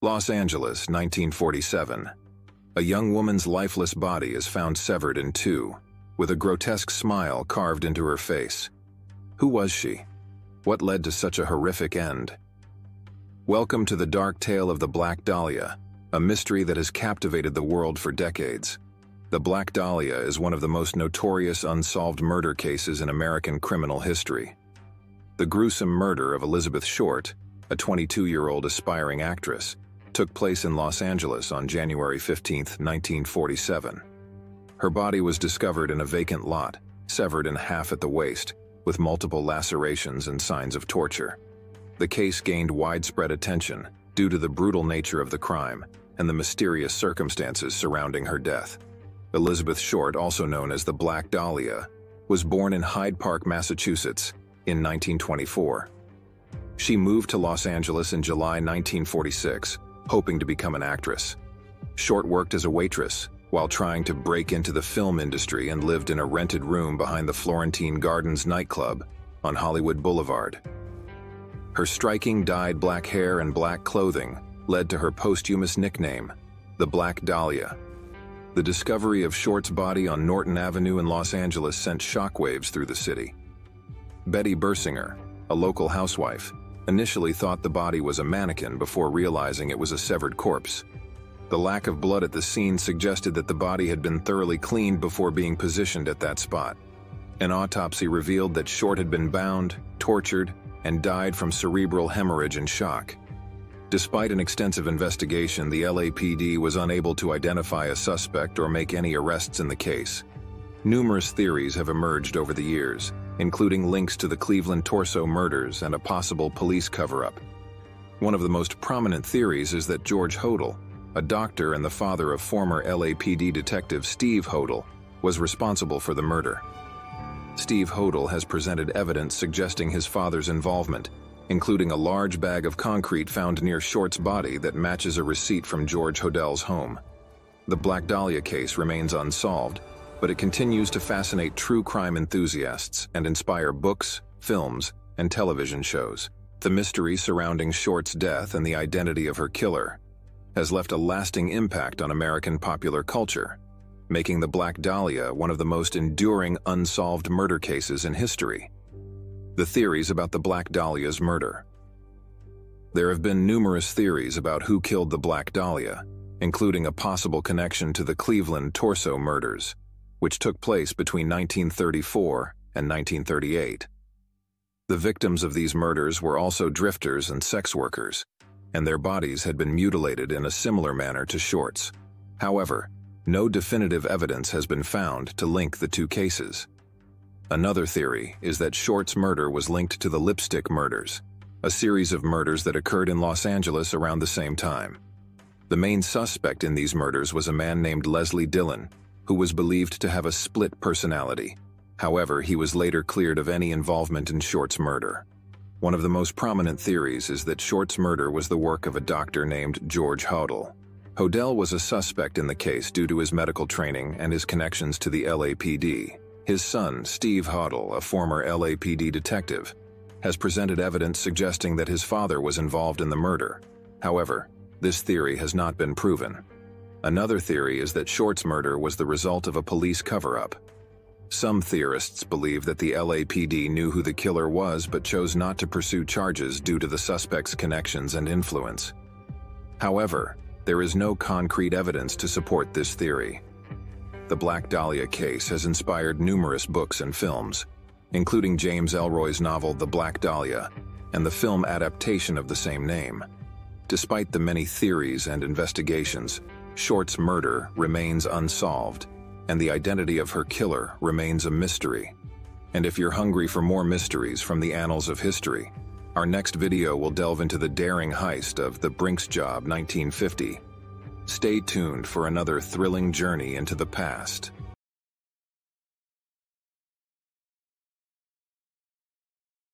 Los Angeles, 1947. A young woman's lifeless body is found severed in two, with a grotesque smile carved into her face. Who was she? What led to such a horrific end? Welcome to the dark tale of the Black Dahlia, a mystery that has captivated the world for decades. The Black Dahlia is one of the most notorious unsolved murder cases in American criminal history. The gruesome murder of Elizabeth Short, a 22-year-old aspiring actress, took place in Los Angeles on January 15, 1947. Her body was discovered in a vacant lot, severed in half at the waist, with multiple lacerations and signs of torture. The case gained widespread attention due to the brutal nature of the crime and the mysterious circumstances surrounding her death. Elizabeth Short, also known as the Black Dahlia, was born in Hyde Park, Massachusetts, in 1924. She moved to Los Angeles in July 1946, hoping to become an actress. Short worked as a waitress while trying to break into the film industry and lived in a rented room behind the Florentine Gardens nightclub on Hollywood Boulevard. Her striking dyed black hair and black clothing led to her posthumous nickname, the Black Dahlia. The discovery of Short's body on Norton Avenue in Los Angeles sent shockwaves through the city. Betty Bersinger, a local housewife, initially thought the body was a mannequin before realizing it was a severed corpse. The lack of blood at the scene suggested that the body had been thoroughly cleaned before being positioned at that spot. An autopsy revealed that Short had been bound, tortured, and died from cerebral hemorrhage and shock. Despite an extensive investigation, the LAPD was unable to identify a suspect or make any arrests in the case. Numerous theories have emerged over the years, including links to the Cleveland torso murders and a possible police cover-up. One of the most prominent theories is that George Hodel, a doctor and the father of former LAPD detective Steve Hodel, was responsible for the murder. Steve Hodel has presented evidence suggesting his father's involvement, including a large bag of concrete found near Short's body that matches a receipt from George Hodel's home. The Black Dahlia case remains unsolved, but it continues to fascinate true crime enthusiasts and inspire books, films, and television shows. The mystery surrounding Short's death and the identity of her killer has left a lasting impact on American popular culture, making the Black Dahlia one of the most enduring unsolved murder cases in history. The theories about the Black Dahlia's murder. There have been numerous theories about who killed the Black Dahlia, including a possible connection to the Cleveland torso murders, which took place between 1934 and 1938. The victims of these murders were also drifters and sex workers, and their bodies had been mutilated in a similar manner to Short's. However, no definitive evidence has been found to link the two cases. Another theory is that Short's murder was linked to the Lipstick murders, a series of murders that occurred in Los Angeles around the same time. The main suspect in these murders was a man named Leslie Dillon, who was believed to have a split personality. However, he was later cleared of any involvement in Short's murder. One of the most prominent theories is that Short's murder was the work of a doctor named George Hodel. Hodel was a suspect in the case due to his medical training and his connections to the LAPD. His son, Steve Hodel, a former LAPD detective, has presented evidence suggesting that his father was involved in the murder. However, this theory has not been proven. Another theory is that Short's murder was the result of a police cover-up. Some theorists believe that the LAPD knew who the killer was but chose not to pursue charges due to the suspect's connections and influence. However, there is no concrete evidence to support this theory. The Black Dahlia case has inspired numerous books and films, including James Ellroy's novel The Black Dahlia and the film adaptation of the same name. Despite the many theories and investigations, Short's murder remains unsolved, and the identity of her killer remains a mystery. And if you're hungry for more mysteries from the annals of history, our next video will delve into the daring heist of the Brinks Job 1950. Stay tuned for another thrilling journey into the past.